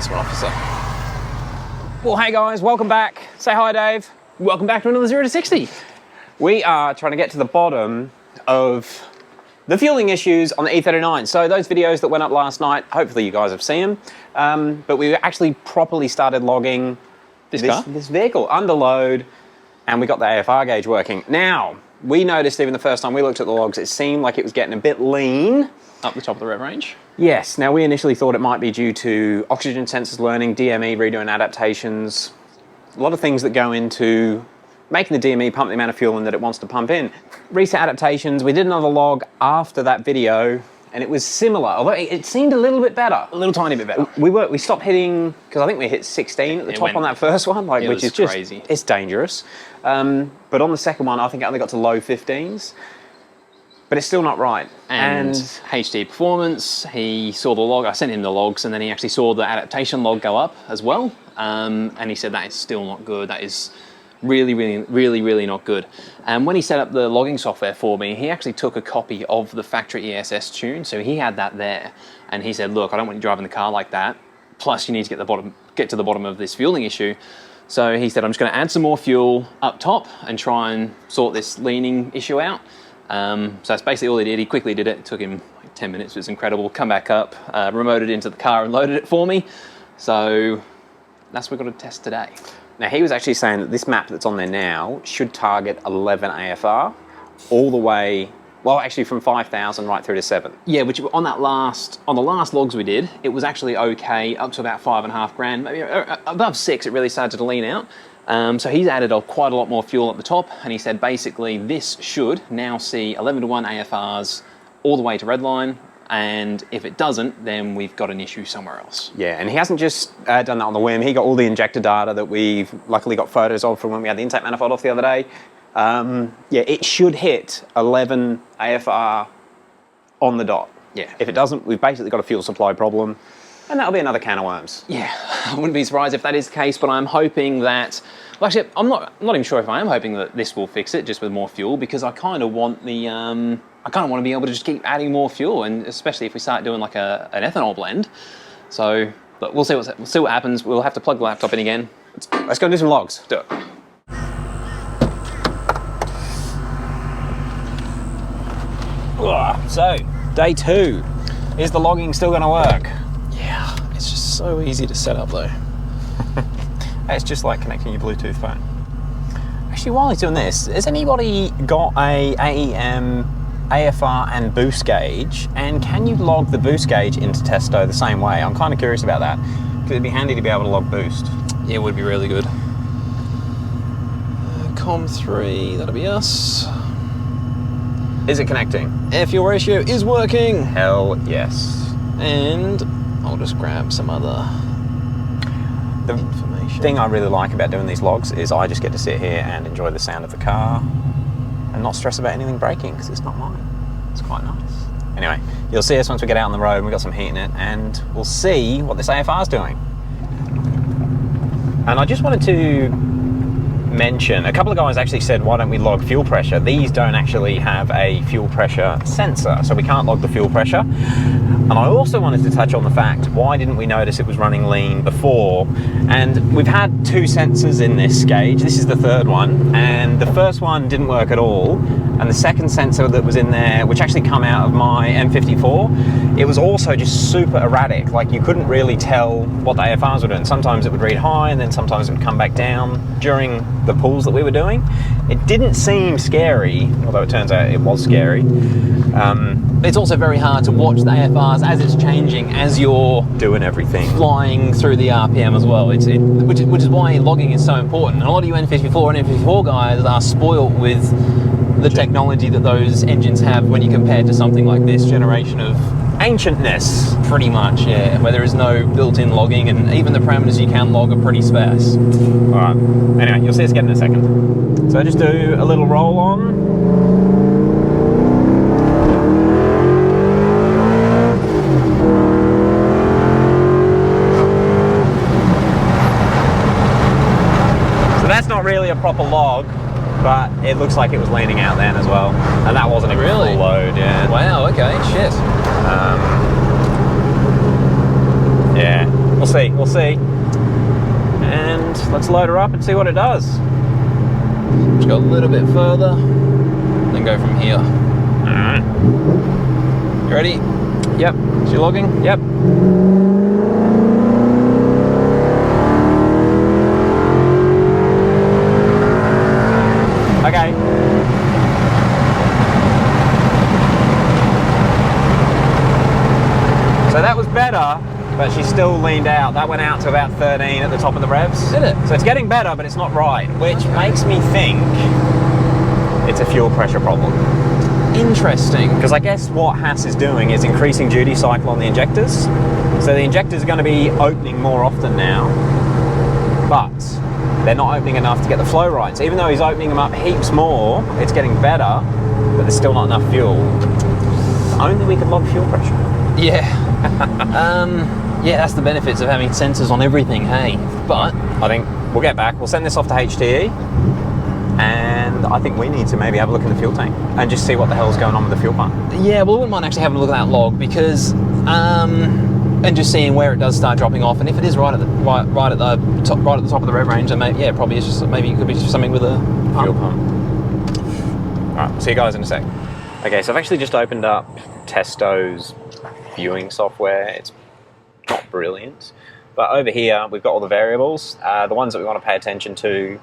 this one, officer. Well, hey guys, welcome back. Say hi, Dave. Welcome back to another 0 to 60. We are trying to get to the bottom of the fueling issues on the E39. So those videos that went up last night, hopefully you guys have seen them, but we actually properly started logging this vehicle under load, and we got the AFR gauge working. Now, we noticed even the first time we looked at the logs, it seemed like it was getting a bit lean. Up the top of the rev range? Yes. Now, we initially thought it might be due to oxygen sensors learning, DME redoing adaptations, a lot of things that go into making the DME pump the amount of fuel in that it wants to pump in. Reset adaptations, we did another log after that video, and it was similar, although it seemed a little bit better. A little tiny bit better. We stopped hitting, because I think we hit 16 at the top on that first one, which is just crazy. It's dangerous. But on the second one, I think it only got to low 15s. But it's still not right. And HD Performance, he saw the log, I sent him the logs, and then he actually saw the adaptation log go up as well. And he said that is still not good. That is really not good. And when he set up the logging software for me, he actually took a copy of the factory ESS tune, so he had that there. And he said, look, I don't want you driving the car like that. Plus, you need to get to the bottom of this fueling issue. So he said, I'm just going to add some more fuel up top and try and sort this leaning issue out. So that's basically all he did. He quickly did it. It took him like 10 minutes. It was incredible. Come back up, remoted into the car and loaded it for me. So that's what we've got to test today. Now, he was actually saying that this map that's on there now should target 11 AFR all the way, well, actually from 5,000 right through to 7. Yeah, which on the last logs we did, it was actually okay up to about 5.5 grand, maybe above 6. It really started to lean out. So he's added quite a lot more fuel at the top, and he said basically this should now see 11 to 1 AFRs all the way to redline, and if it doesn't, then we've got an issue somewhere else. Yeah, and he hasn't just done that on the whim. He got all the injector data that we've luckily got photos of from when we had the intake manifold off the other day. Yeah, it should hit 11 AFR on the dot. Yeah. If it doesn't, we've basically got a fuel supply problem, and that'll be another can of worms. Yeah, I wouldn't be surprised if that is the case, but I'm hoping that... Well, actually, I'm not even sure if I am hoping that this will fix it, just with more fuel, because I kind of want the... I kind of want to be able to just keep adding more fuel, and especially if we start doing like an ethanol blend. So, but we'll see what happens. We'll have to plug the laptop in again. Let's go do some logs. Do it. So, day 2. Is the logging still going to work? Yeah, it's just so easy to set up though. It's just like connecting your Bluetooth phone. Actually, while he's doing this, has anybody got a AEM, AFR and boost gauge? And can you log the boost gauge into Testo the same way? I'm kind of curious about that, because it'd be handy to be able to log boost. Yeah, it would be really good. COM3, that'll be us. Is it connecting? Air fuel ratio is working. Hell yes. And I'll just grab some other information. The thing I really like about doing these logs is I just get to sit here and enjoy the sound of the car and not stress about anything breaking, because it's not mine. It's quite nice. Anyway, you'll see us once we get out on the road and we've got some heat in it, and we'll see what this AFR is doing. And I just wanted to mention, a couple of guys actually said, why don't we log fuel pressure? These don't actually have a fuel pressure sensor, so we can't log the fuel pressure. And I also wanted to touch on the fact, why didn't we notice it was running lean before? And we've had 2 sensors in this gauge. This is the 3rd one, and the first one didn't work at all. And the second sensor that was in there, which actually come out of my M54, it was also just super erratic. Like, you couldn't really tell what the AFRs were doing. Sometimes it would read high, and then sometimes it would come back down during the pulls that we were doing. It didn't seem scary, although it turns out it was scary. It's also very hard to watch the AFRs as it's changing, as you're doing everything, flying through the RPM as well. Which is why logging is so important. And a lot of you N54 and N54 guys are spoilt with the technology that those engines have when you compare to something like this generation of ancientness. Pretty much, yeah, where there is no built-in logging, and even the parameters you can log are pretty sparse. Alright, anyway, you'll see us again in a second. So just do a little roll on. So that's not really a proper log, but it looks like it was leaning out then as well. And that wasn't a really full load, yeah. Wow, okay, shit. Yeah. We'll see, we'll see. And let's load her up and see what it does. Just go a little bit further, then go from here. Alright. You ready? Yep. Is she logging? Yep. Okay. So that was better, but she still leaned out. That went out to about 13 at the top of the revs. Did it? So it's getting better, but it's not right, which makes me think it's a fuel pressure problem. Interesting. Because I guess what Haas is doing is increasing duty cycle on the injectors. So the injectors are going to be opening more often now, but they're not opening enough to get the flow right. So even though he's opening them up heaps more, it's getting better, but there's still not enough fuel. If only we could log fuel pressure. Yeah. Yeah, that's the benefits of having sensors on everything, hey? But I think we'll get back. We'll send this off to HTE, and I think we need to maybe have a look in the fuel tank and just see what the hell's going on with the fuel pump. yeah, well, I wouldn't mind actually having a look at that log because, and just seeing where it does start dropping off, and if it is right at the top of the rev range, then maybe, yeah, probably it's just maybe it could be just something with a pump. Fuel pump. All right, see you guys in a sec. Okay, so I've actually just opened up Testo's viewing software. It's not brilliant, but over here we've got all the variables, the ones that we want to pay attention to.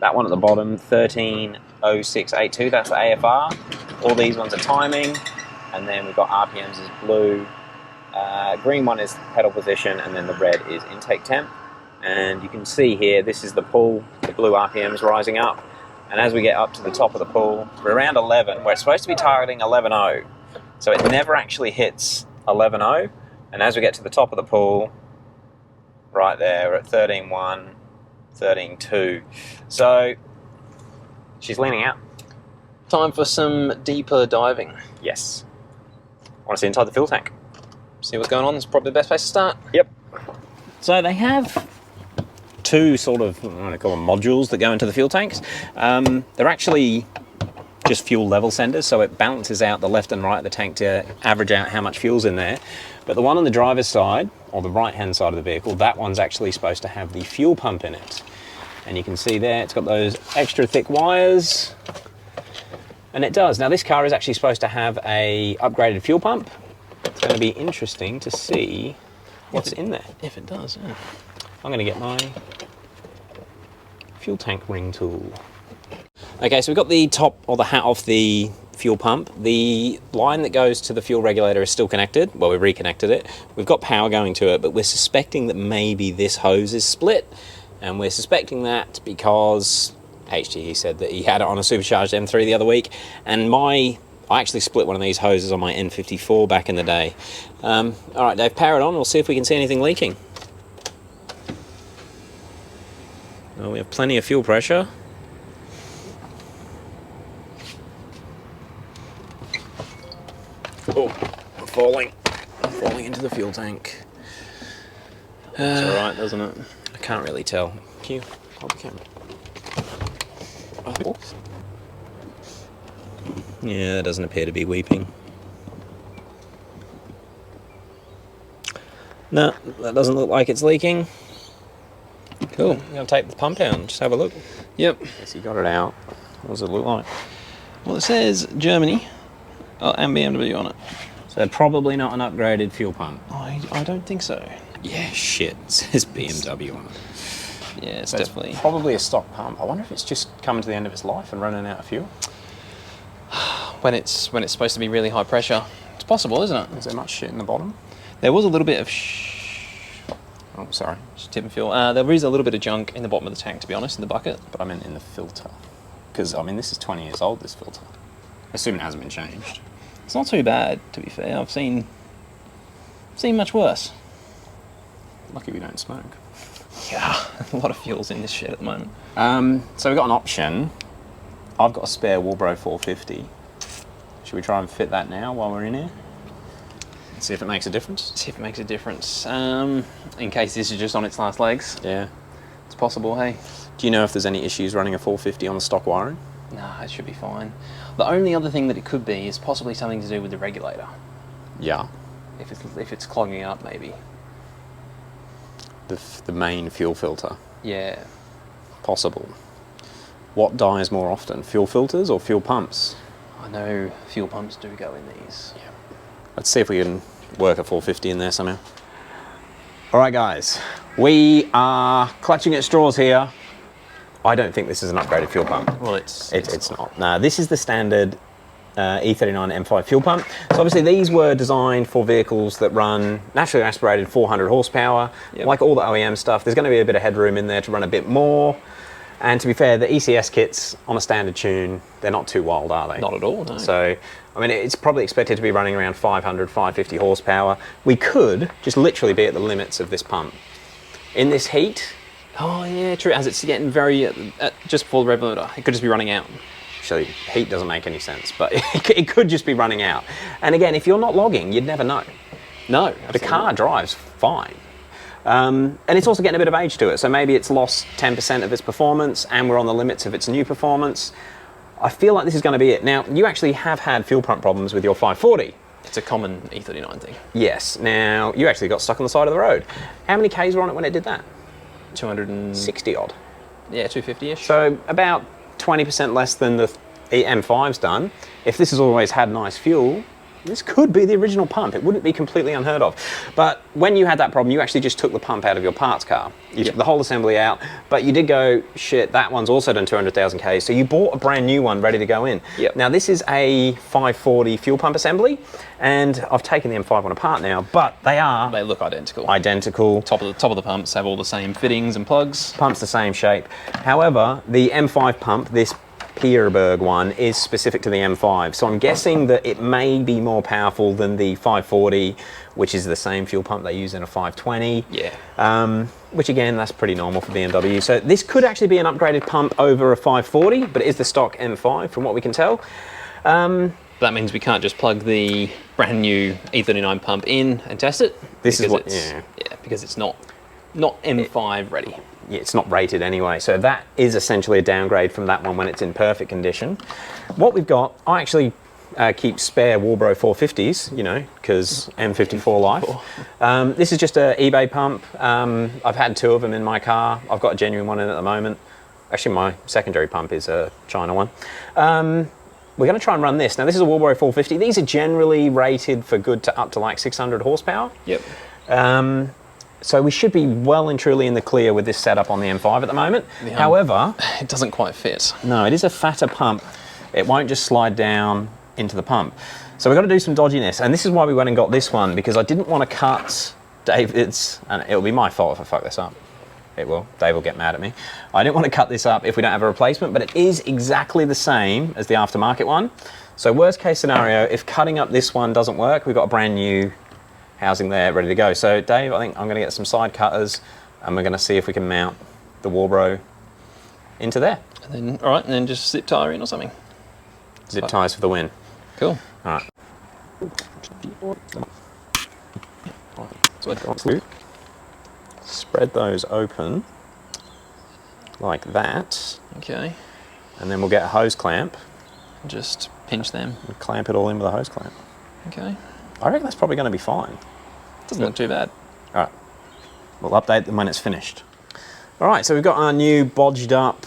That one at the bottom, 130682, that's the AFR. All these ones are timing, and then we've got RPMs as blue. Green one is pedal position, and then the red is intake temp. And you can see here, this is the pull, the blue RPMs rising up. And as we get up to the top of the pull, we're around 11. We're supposed to be targeting 11.0. So it never actually hits 11.0. And as we get to the top of the pool, right there, we're at 13.1, 13.2. So she's leaning out. Time for some deeper diving. Yes. I want to see inside the fuel tank. See what's going on. It's probably the best place to start. Yep. So they have two sort of, I don't know, call them modules that go into the fuel tanks. They're actually just fuel level senders, so it balances out the left and right of the tank to average out how much fuel's in there. But the one on the driver's side, or the right-hand side of the vehicle, that one's actually supposed to have the fuel pump in it. And you can see there, it's got those extra thick wires, and it does. Now this car is actually supposed to have a upgraded fuel pump. It's going to be interesting to see what's in there. If it does, yeah. I'm going to get my fuel tank ring tool. Okay, so we've got the top or the hat off the fuel pump. The line that goes to the fuel regulator is still connected. Well, we reconnected it. We've got power going to it, but we're suspecting that maybe this hose is split. And we're suspecting that because HTE said that he had it on a supercharged M3 the other week. And I actually split one of these hoses on my N54 back in the day. All right, Dave, power it on. We'll see if we can see anything leaking. Well, we have plenty of fuel pressure. Oh, I'm falling. I'm falling into the fuel tank. It's alright, doesn't it? I can't really tell. Can you hold the camera? Oh. Yeah, that doesn't appear to be weeping. No, that doesn't look like it's leaking. Cool. I'm going to take the pump down. Just have a look. Yep. Yes, you got it out. What does it look like? Well, it says Germany and BMW on it. So probably not an upgraded fuel pump. I don't think so. Yeah, shit. It says BMW on it. Yeah, it's So definitely... It's probably a stock pump. I wonder if it's just coming to the end of its life and running out of fuel. when it's supposed to be really high pressure. It's possible, isn't it? Is there much shit in the bottom? There was a little bit of Oh, sorry. tip and fuel. There is a little bit of junk in the bottom of the tank, to be honest, in the bucket. But I meant in the filter. Because, I mean, this is 20 years old, this filter. Assuming it hasn't been changed. It's not too bad, to be fair. I've seen much worse. Lucky we don't smoke. Yeah, a lot of fuels in this shit at the moment. So we've got an option. I've got a spare Walbro 450. Should we try and fit that now while we're in here? See if it makes a difference? See if it makes a difference. In case this is just on its last legs. Yeah. It's possible, hey? Do you know if there's any issues running a 450 on the stock wiring? Nah, it should be fine. The only other thing that it could be is possibly something to do with the regulator. Yeah. If it's clogging up, maybe. the main fuel filter. Yeah. Possible. What dies more often, fuel filters or fuel pumps? I know fuel pumps do go in these. Yeah. Let's see if we can work a 450 in there somehow. All right, guys, we are clutching at straws here. I don't think this is an upgraded fuel pump. Well, it's not. No, this is the standard E39 M5 fuel pump. So obviously these were designed for vehicles that run naturally aspirated 400 horsepower. Yep. Like all the OEM stuff, there's going to be a bit of headroom in there to run a bit more. And to be fair, the ECS kits on a standard tune, they're not too wild, are they? not at all, no. So, I mean, it's probably expected to be running around 500, 550 horsepower. We could just literally be at the limits of this pump. In this heat, Oh yeah, true. As it's getting very just before the rev limiter, it could just be running out. actually, heat doesn't make any sense, but it could just be running out. And again, if you're not logging, you'd never know. No, The absolutely. car drives fine. And it's also getting a bit of age to it. So maybe it's lost 10% of its performance and we're on the limits of its new performance. I feel like this is going to be it. Now, you actually have had fuel pump problems with your 540. It's a common E39 thing. Yes. Now, you actually got stuck on the side of the road. How many Ks were on it when it did that? 260 odd. Yeah, 250-ish. So about 20% less than the M5's done. If this has always had nice fuel, this could be the original pump. It wouldn't be completely unheard of. But when you had that problem, you actually just took the pump out of your parts car. You took the whole assembly out, but you did go, shit, that one's also done 200,000 Ks. So you bought a brand new one ready to go in. Yep. Now this is a 540 fuel pump assembly, and I've taken the M5 one apart now, but they are They look identical. identical. Top of the pumps have all the same fittings and plugs. Pump's the same shape. However, the M5 pump, this Pierberg one, is specific to the M5. So I'm guessing that it may be more powerful than the 540, which is the same fuel pump they use in a 520. Yeah. Which again, that's pretty normal for BMW. So this could actually be an upgraded pump over a 540, but it is the stock M5 from what we can tell. That means we can't just plug the brand new E39 pump in and test it. This is because what- it's, yeah. because it's not M5 ready. Yeah, it's not rated anyway, so that is essentially a downgrade from that one when it's in perfect condition. What we've got, I actually keep spare Walbro 450s, you know, because M54 life. This is just an eBay pump. I've had two of them in my car. I've got a genuine one in at the moment. Actually, my secondary pump is a China one. We're going to try and run this. Now, this is a Walbro 450. These are generally rated for good to up to like 600 horsepower. Yep. So we should be well and truly in the clear with this setup on the M5 at the moment. However, It doesn't quite fit. no, it is a fatter pump. It won't just slide down into the pump. So we've got to do some dodginess. And this is why we went and got this one, because I didn't want to cut David's, and it'll be my fault if I fuck this up. It will. Dave will get mad at me. I didn't want to cut this up if we don't have a replacement, but it is exactly the same as the aftermarket one. So worst case scenario, if cutting up this one doesn't work, we've got a brand new housing there ready to go. So Dave, I think I'm going to get some side cutters and we're going to see if we can mount the Walbro into there. And then, all right, and then just zip tie in or something. Zip ties for the win. Cool. All right. Spread those open like that, Okay. and then we'll get a hose clamp Just pinch them. and clamp it all in with a hose clamp. Okay. I reckon that's probably going to be fine. Doesn't look too bad. All right, we'll update them when it's finished. All right, so we've got our new bodged up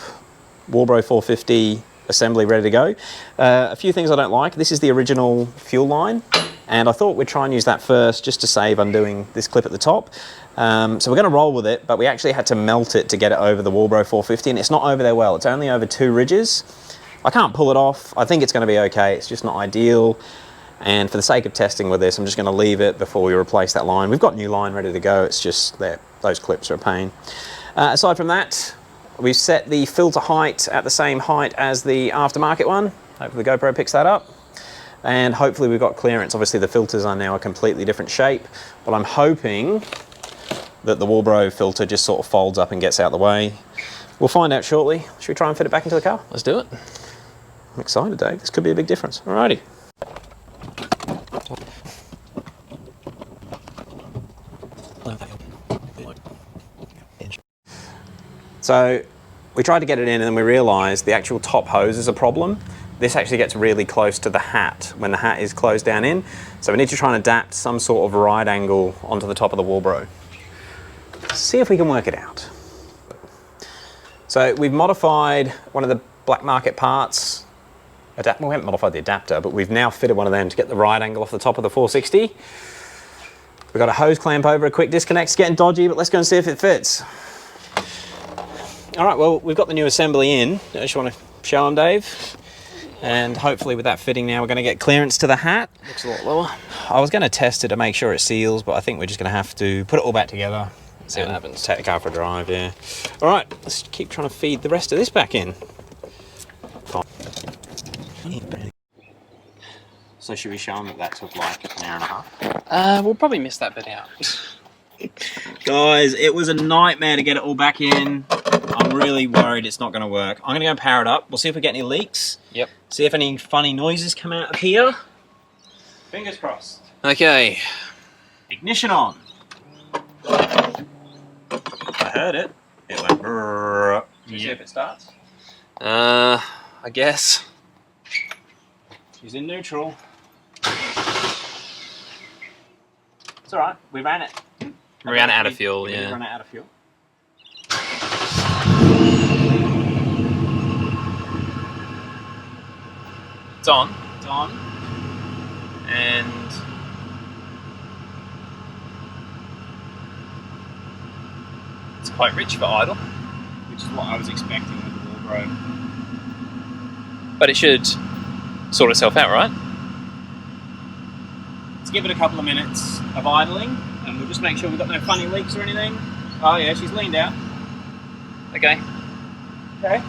Walbro 450 assembly ready to go. A few things I don't like. This is the original fuel line, and I thought we'd try and use that first just to save undoing this clip at the top. So we're going to roll with it, but we actually had to melt it to get it over the Walbro 450, and it's not over there well. It's only over 2 ridges. I can't pull it off. I think it's going to be okay. It's just not ideal. And for the sake of testing with this, I'm just going to leave it before we replace that line. We've got new line ready to go. It's just that those clips are a pain. Aside from that, we've set the filter height at the same height as the aftermarket one. Hopefully the GoPro picks that up. And hopefully we've got clearance. Obviously the filters are now a completely different shape, but I'm hoping that the Walbro filter just sort of folds up and gets out of the way. We'll find out shortly. Should we try and fit it back into the car? Let's do it. I'm excited, Dave. This could be a big difference. Alrighty. So we tried to get it in and then we realised the actual top hose is a problem. This actually gets really close to the hat when the hat is closed down in. So we need to try and adapt some sort of right angle onto the top of the Walbro. see if we can work it out. So we've modified one of the black market parts. Well, we haven't modified the adapter, but we've now fitted one of them to get the right angle off the top of the 460. We've got a hose clamp over a quick disconnect. It's getting dodgy, but let's go and see if it fits. All right, well, we've got the new assembly in. I just want to show them, Dave. And hopefully with that fitting now, we're going to get clearance to the hat. Looks a lot lower. I was going to test it to make sure it seals, but I think we're just going to have to put it all back together. See what happens. Take the car for a drive, yeah. All right, let's keep trying to feed the rest of this back in. So should we show them that took like an hour and a half? We'll probably miss that bit out. Guys, it was a nightmare to get it all back in. I'm really worried it's not going to work. I'm going to go power it up. We'll see if we get any leaks. Yep. See if any funny noises come out of here. Fingers crossed. Okay. Ignition on. I heard it. It went brrrr. Did you see if it starts? I guess. She's in neutral. It's alright, we ran it. We ran out of fuel, We yeah. ran out of fuel. It's on. It's on. And it's quite rich for idle. Which is what I was expecting with the Walbro. But it should sort itself out, right? Let's give it a couple of minutes of idling and we'll just make sure we've got no funny leaks or anything. Oh yeah, she's leaned out. Okay. Okay.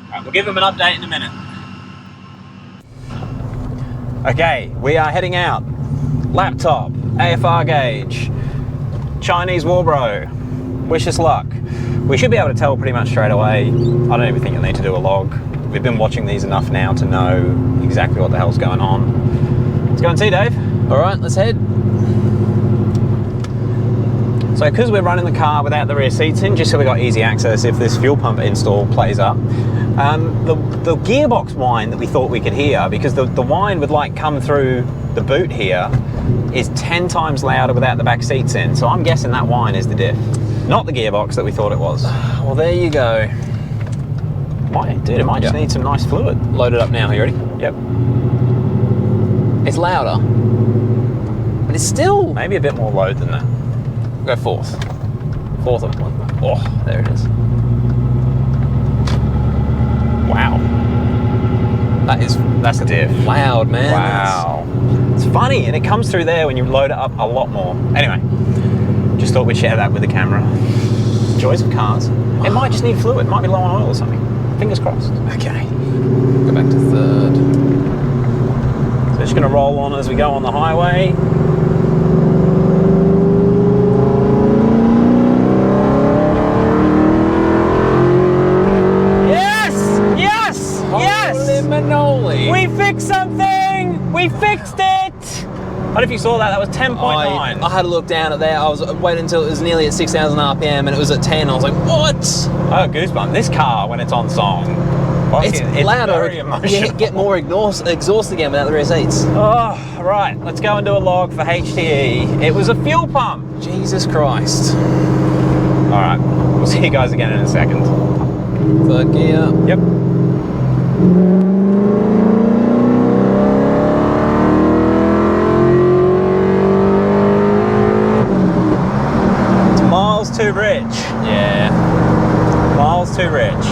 Alright, we'll give him an update in a minute. Okay, we are heading out. Laptop, AFR gauge, Chinese Walbro. Wish us luck. We should be able to tell pretty much straight away. I don't even think you'll need to do a log. We've been watching these enough now to know exactly what the hell's going on. Let's go and see, Dave. All right, let's head. So because we're running the car without the rear seats in, just so we got easy access if this fuel pump install plays up, the gearbox whine that we thought we could hear, because the whine would like come through the boot here, is 10 times louder without the back seats in. So I'm guessing that whine is the diff, not the gearbox that we thought it was. Well, there you go. It might just need some nice fluid. Load it up now, you ready? Yep. It's louder, but it's still... Maybe a bit more load than that. Go fourth. Fourth of one. Oh, there it is. Wow. That's a diff. Loud, man. Wow. It's funny, and it comes through there when you load it up a lot more. Anyway, just thought we'd share that with the camera. Joys of cars. It might just need fluid. It might be low on oil or something. Fingers crossed. Okay. Go back to third. So just going to roll on as we go on the highway. Manoli. We fixed something! We fixed it! I don't know if you saw that, that was 10.9. I had a look down at there. I was waiting until it was nearly at 6,000 RPM and it was at 10. I was like, what? Oh, goosebumps. This car, when it's on song, it's louder. Very emotional. You get more exhaust again without the rear seats. Oh, right. Let's go and do a log for HTE. It was a fuel pump. Jesus Christ. All right. We'll see you guys again in a second. Third gear. Yep. Too rich. Yeah. Miles too rich.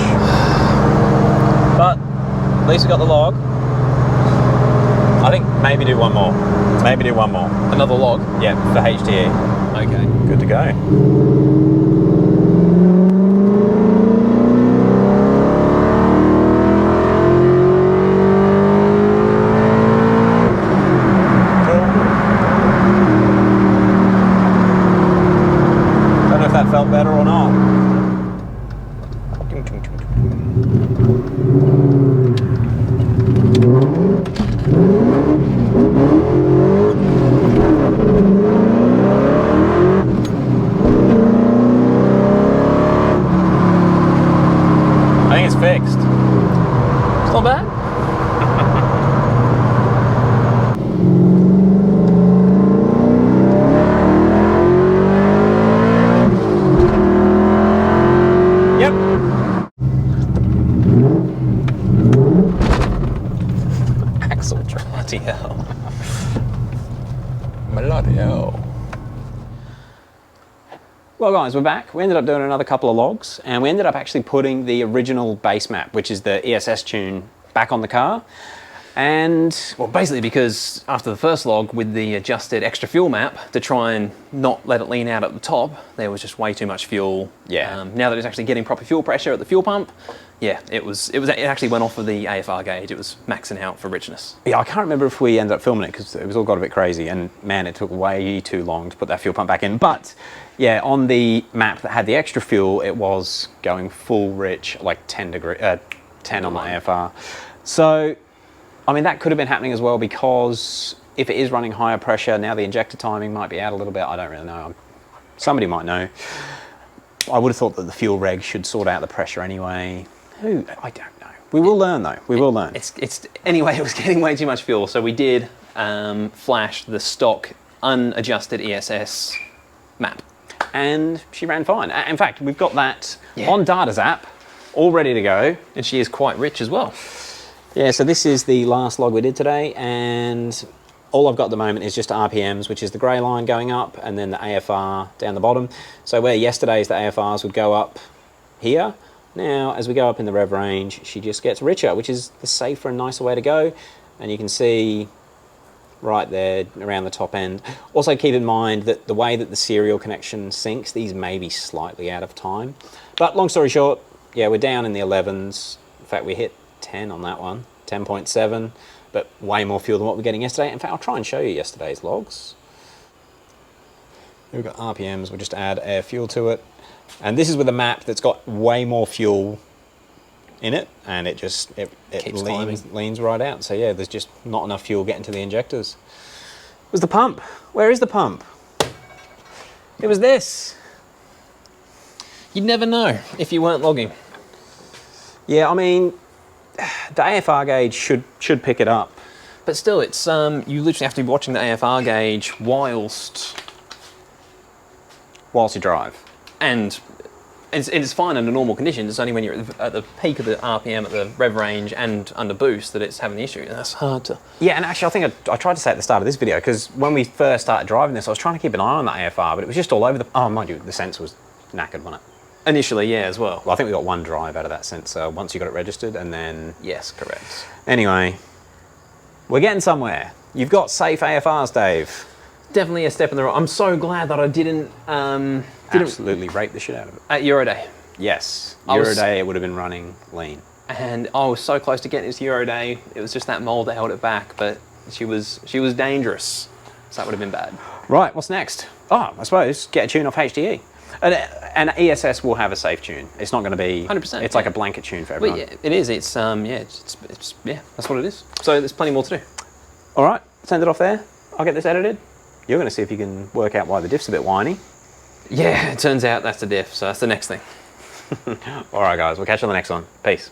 But at least we got the log. I think maybe do one more. Maybe do one more. Another log? Yeah, for HTE. Okay. Good to go. Felt better or not. Bloody hell. Well guys, we're back. We ended up doing another couple of logs, and we ended up actually putting the original base map, which is the ESS tune, back on the car. And well, basically because after the first log with the adjusted extra fuel map to try and not let it lean out at the top, there was just way too much fuel. Yeah. Now that it's actually getting proper fuel pressure at the fuel pump, yeah, it actually went off of the AFR gauge. It was maxing out for richness. yeah, I can't remember if we ended up filming it because it was all got a bit crazy, and man, it took way too long to put that fuel pump back in. But yeah, on the map that had the extra fuel, it was going full rich, like 10 on the AFR. So I mean, that could have been happening as well, because if it is running higher pressure, now the injector timing might be out a little bit. I don't really know. Somebody might know. I would have thought that the fuel reg should sort out the pressure anyway. I don't know. We will learn though. We will learn. Anyway, it was getting way too much fuel, so we did flash the stock unadjusted ESS map. And she ran fine. In fact, we've got that on Data's app, all ready to go. And she is quite rich as well. Yeah, so this is the last log we did today, and all I've got at the moment is just RPMs, which is the grey line going up, and then the AFR down the bottom. So where yesterday's the AFRs would go up here, now as we go up in the rev range, she just gets richer, which is the safer and nicer way to go. And you can see right there around the top end. Also keep in mind that the way that the serial connection syncs, these may be slightly out of time. But long story short, yeah, we're down in the 11s. In fact, we hit 10 on that one, 10.7, but way more fuel than what we're getting yesterday. In fact, I'll try and show you yesterday's logs. We've got RPMs, we'll just add air fuel to it. And this is with a map that's got way more fuel in it, and it leans right out. So yeah, there's just not enough fuel getting to the injectors. Where's the pump? Where is the pump? It was this. You'd never know if you weren't logging. Yeah, I mean, the AFR gauge should pick it up. But still, it's you literally have to be watching the AFR gauge whilst you drive. And it's fine under normal conditions. It's only when you're at the peak of the RPM at the rev range and under boost that it's having the issue. That's hard to... Yeah, and actually I think I tried to say at the start of this video, because when we first started driving this, I was trying to keep an eye on that AFR, but it was just all over the... Oh, mind you, the sensor was knackered, wasn't it? Initially, yeah, as well. Well, I think we got one drive out of that sensor once you got it registered, and then... Yes, correct. Anyway, we're getting somewhere. You've got safe AFRs, Dave. Definitely a step in the right... I'm so glad that I didn't absolutely rape the shit out of it. At Euroday. Yes. Euroday, it would have been running lean. And I was so close to getting this Euroday. It was just that mold that held it back, but she was dangerous. So that would have been bad. Right, what's next? Oh, I suppose get a tune off HDE. And ESS will have a safe tune. It's not going to be 100%. It's like a blanket tune for everyone. Well, yeah, it is. It's yeah, that's what it is. So there's plenty more to do. All right, send it off there. I'll get this edited. You're going to see if you can work out why the diff's a bit whiny. Yeah, it turns out that's the diff. So that's the next thing. All right, guys, we'll catch you on the next one. Peace.